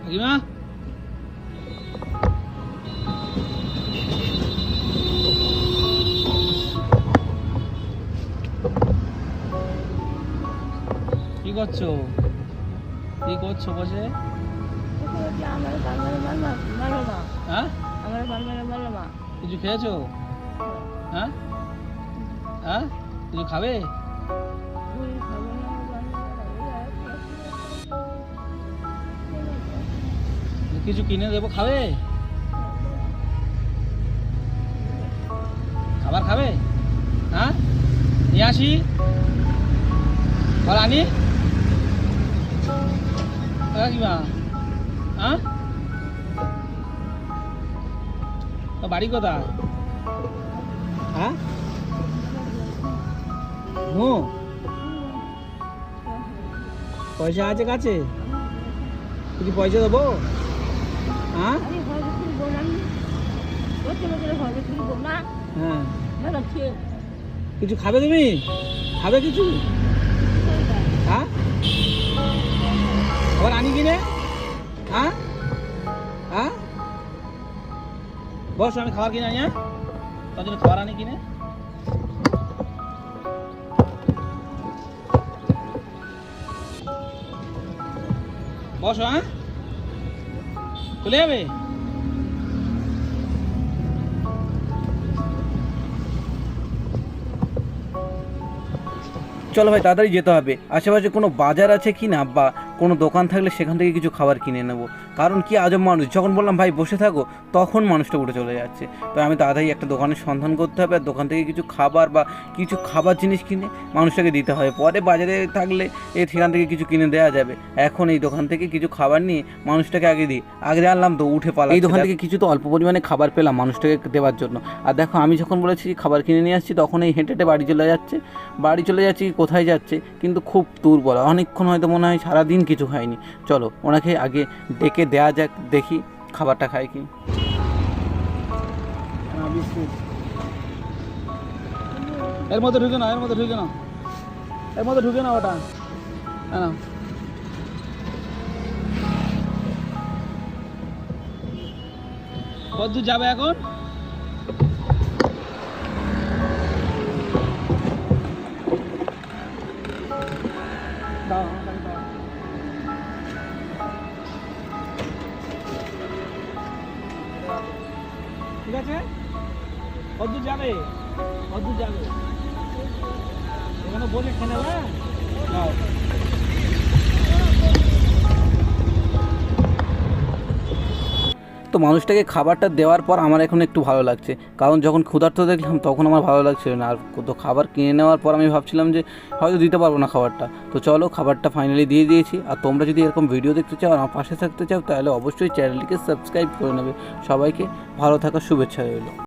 কাকিমা কি করছো? কি করছো বসে? হ্যাঁ, কিছু খেয়েছো? হ্যাঁ হ্যাঁ, কিছু খাবে? কিছু কিনে দেবো, খাবে? খাবার খাবে? হ্যাঁ, নিয়ে আসি, ফল আনি কাকিমা। হ্যাঁ, বাড়ি কোথায়? হ্যাঁ, পয়সা আছে কাছে? কিছু পয়সা দেবো? হ্যাঁ হ্যাঁ, কিছু খাবে তুমি? খাবে কিছু? হ্যাঁ, আবার আনি কিনে? হ্যাঁ হ্যাঁ, বস, আমি খাবার কিনে আনি। হ্যাঁ, তার জন্য খাবার আনি কিনে। বসো, হ্যাঁ, চলে যাবে? চলো ভাই, তাড়াতাড়ি যেতে হবে। আশেপাশে কোনো বাজার আছে কি না, বা কোনো দোকান থাকলে সেখান থেকে কিছু খাবার কিনে নেব। কারণ কি আজব মানুষ, যখন বললাম ভাই বসে থাকো, তখন মানুষটা উঠে চলে যাচ্ছে। তো আমি তাড়াতাড়ি একটা দোকানের সন্ধান করতে হবে, আর দোকান থেকে কিছু খাবার বা কিছু খাবার জিনিস কিনে মানুষটাকে দিতে হবে। পরে বাজারে থাকলে সেখান থেকে কিছু কিনে দেওয়া যাবে। এখন এই দোকান থেকে কিছু খাবার নিয়ে মানুষটাকে আগে দিই। আগে আনলাম তো উঠে পালা। এই দোকান থেকে কিছু তো অল্প পরিমাণে খাবার পেলাম মানুষটাকে দেওয়ার জন্য। আর দেখো, আমি যখন বলেছি খাবার কিনে নিয়ে আসছি, তখন এই হেঁটে হেঁটে বাড়ি চলে যাচ্ছি। কোথায় যাচ্ছে কিন্তু খুব দুর্বল, অনেকক্ষণ হয়তো মনে হয় সারাদিন কিছু খায়নি। চলো ওনাকে আগে ডেকে দেয়া যাক, দেখি খাবারটা খায় কি। এর মধ্যে ঢুকে না, ওটা। হ্যাঁ, কত দূর যাবে এখন? ঠিক আছে, কত দূর যাবে? এখানে বলে খেয়ে নেবে। যাও। তো মানুষটাকে খাবারটা দেওয়ার পর আমার এখন একটু ভালো লাগছে, কারণ যখন ক্ষুধার্ত দেখলাম তখন আমার ভালো লাগছিল না। আর তো খাবার কিনে নেওয়ার পর আমি ভাবছিলাম যে হয়তো দিতে পারবো না খাবারটা। তো চলো, খাবারটা ফাইনালি দিয়ে দিয়েছি। আর তোমরা যদি এরকম ভিডিও দেখতে চাও আর আমার পাশে থাকতে চাও, তাহলে অবশ্যই চ্যানেলটিকে সাবস্ক্রাইব করে নেবে। সবাইকে ভালো থাকার শুভেচ্ছা রইল।